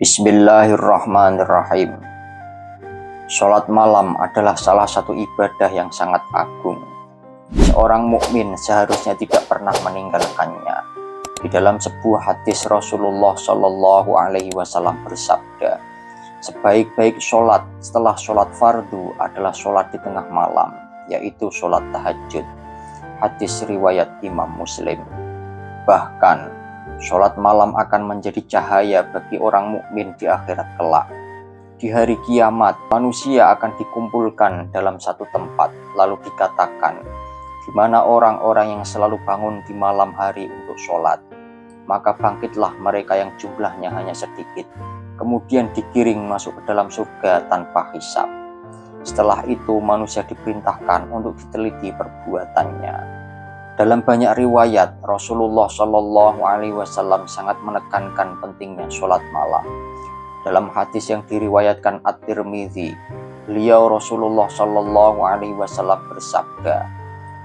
Bismillahirrahmanirrahim. Sholat malam adalah salah satu ibadah yang sangat agung. Seorang mukmin seharusnya tidak pernah meninggalkannya. Di dalam sebuah hadis Rasulullah Shallallahu Alaihi Wasallam bersabda, sebaik-baik sholat setelah sholat fardu adalah sholat di tengah malam, yaitu sholat tahajud. Hadis riwayat Imam Muslim. Bahkan sholat malam akan menjadi cahaya bagi orang mukmin di akhirat kelak. Di hari kiamat, manusia akan dikumpulkan dalam satu tempat, lalu dikatakan, di mana orang-orang yang selalu bangun di malam hari untuk sholat. Maka bangkitlah mereka yang jumlahnya hanya sedikit, kemudian digiring masuk ke dalam surga tanpa hisab. Setelah itu manusia diperintahkan untuk diteliti perbuatannya. Dalam banyak riwayat, Rasulullah Shallallahu Alaihi Wasallam sangat menekankan pentingnya sholat malam. Dalam hadis yang diriwayatkan At-Tirmidzi, beliau Rasulullah Shallallahu Alaihi Wasallam bersabda,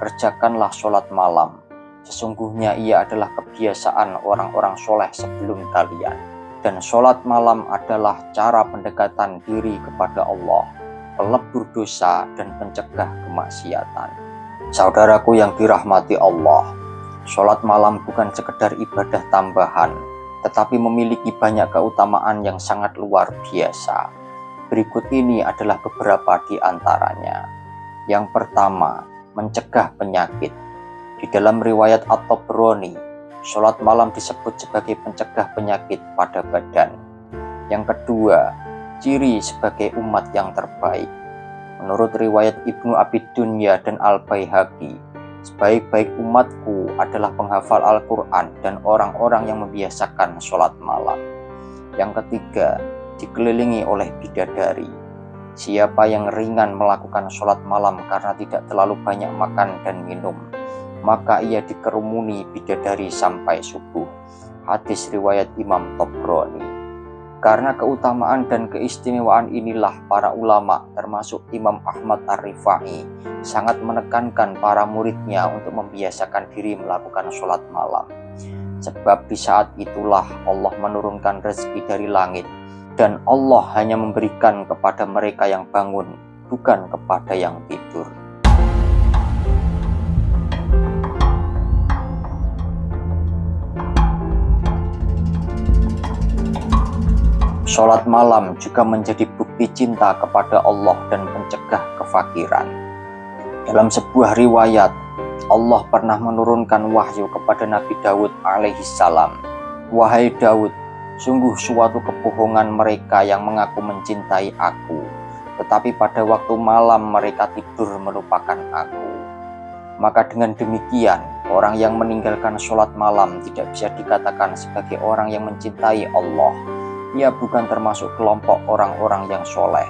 kerjakanlah sholat malam. Sesungguhnya ia adalah kebiasaan orang-orang soleh sebelum kalian. Dan sholat malam adalah cara pendekatan diri kepada Allah, pelebur dosa dan pencegah kemaksiatan. Saudaraku yang dirahmati Allah, sholat malam bukan sekedar ibadah tambahan, tetapi memiliki banyak keutamaan yang sangat luar biasa. Berikut ini adalah beberapa di antaranya. Yang pertama, mencegah penyakit. Di dalam riwayat At-Tabrani, sholat malam disebut sebagai pencegah penyakit pada badan. Yang kedua, ciri sebagai umat yang terbaik. Menurut riwayat Ibnu Abi Dunya dan Al-Baihaqi, sebaik-baik umatku adalah penghafal Al-Quran dan orang-orang yang membiasakan sholat malam. Yang ketiga, dikelilingi oleh bidadari. Siapa yang ringan melakukan sholat malam karena tidak terlalu banyak makan dan minum, maka ia dikerumuni bidadari sampai subuh. Hadis riwayat Imam Tabrani. Karena keutamaan dan keistimewaan inilah para ulama termasuk Imam Ahmad Ar-Rifai sangat menekankan para muridnya untuk membiasakan diri melakukan sholat malam. Sebab di saat itulah Allah menurunkan rezeki dari langit dan Allah hanya memberikan kepada mereka yang bangun, bukan kepada yang tidur. Sholat malam juga menjadi bukti cinta kepada Allah dan mencegah kefakiran. Dalam sebuah riwayat, Allah pernah menurunkan wahyu kepada Nabi Daud alaihissalam. Wahai Daud, sungguh suatu kebohongan mereka yang mengaku mencintai aku, tetapi pada waktu malam mereka tidur melupakan aku. Maka dengan demikian, orang yang meninggalkan sholat malam tidak bisa dikatakan sebagai orang yang mencintai Allah. Ia bukan termasuk kelompok orang-orang yang soleh.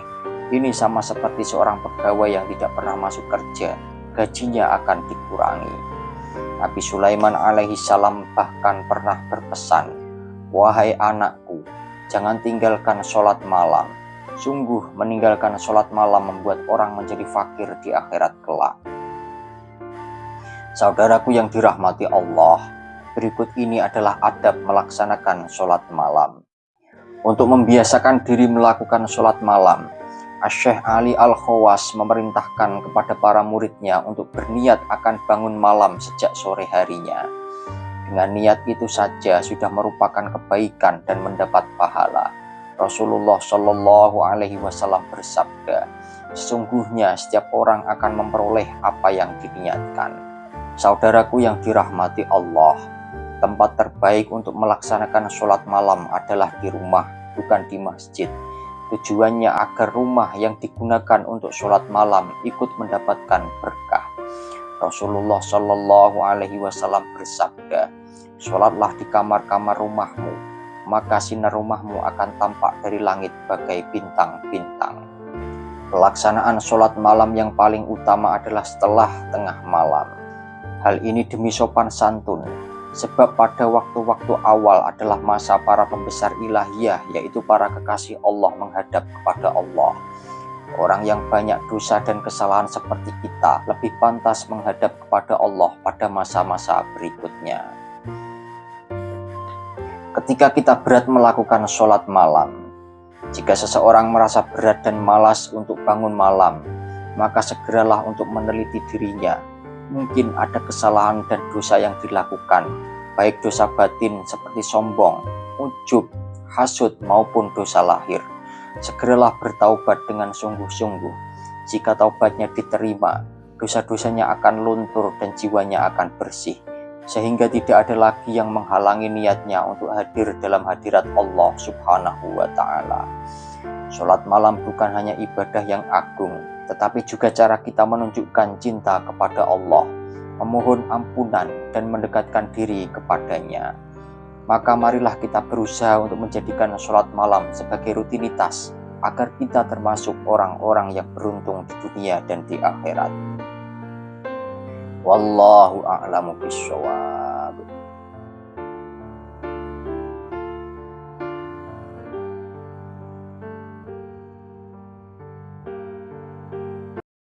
Ini sama seperti seorang pegawai yang tidak pernah masuk kerja, gajinya akan dikurangi. Nabi Sulaiman alaihissalam bahkan pernah berpesan, wahai anakku, jangan tinggalkan sholat malam. Sungguh meninggalkan sholat malam membuat orang menjadi fakir di akhirat kelak. Saudaraku yang dirahmati Allah, berikut ini adalah adab melaksanakan sholat malam. Untuk membiasakan diri melakukan sholat malam, Asy-Syaikh Ali Al-Khawas memerintahkan kepada para muridnya untuk berniat akan bangun malam sejak sore harinya. Dengan niat itu saja sudah merupakan kebaikan dan mendapat pahala. Rasulullah Shallallahu Alaihi Wasallam bersabda, sesungguhnya setiap orang akan memperoleh apa yang diniatkan. Saudaraku yang dirahmati Allah, tempat terbaik untuk melaksanakan sholat malam adalah di rumah, bukan di masjid. Tujuannya agar rumah yang digunakan untuk sholat malam ikut mendapatkan berkah. Rasulullah Shallallahu Alaihi Wasallam bersabda, sholatlah di kamar-kamar rumahmu, maka sinar rumahmu akan tampak dari langit bagai bintang-bintang. Pelaksanaan sholat malam yang paling utama adalah setelah tengah malam. Hal ini demi sopan santun, sebab pada waktu-waktu awal adalah masa para pembesar ilahiyah, yaitu para kekasih Allah menghadap kepada Allah. Orang yang banyak dosa dan kesalahan seperti kita lebih pantas menghadap kepada Allah pada masa-masa berikutnya. Ketika kita berat melakukan sholat malam, jika seseorang merasa berat dan malas untuk bangun malam, maka segeralah untuk meneliti dirinya. Mungkin ada kesalahan dan dosa yang dilakukan, baik dosa batin seperti sombong, ujub, hasud maupun dosa lahir. Segeralah bertaubat dengan sungguh-sungguh. Jika taubatnya diterima, dosa-dosanya akan luntur dan jiwanya akan bersih, sehingga tidak ada lagi yang menghalangi niatnya untuk hadir dalam hadirat Allah Subhanahu wa Ta'ala. Sholat malam bukan hanya ibadah yang agung, tetapi juga cara kita menunjukkan cinta kepada Allah, memohon ampunan dan mendekatkan diri kepadanya. Maka marilah kita berusaha untuk menjadikan sholat malam sebagai rutinitas, agar kita termasuk orang-orang yang beruntung di dunia dan di akhirat. Wallahu a'lamu bishawab.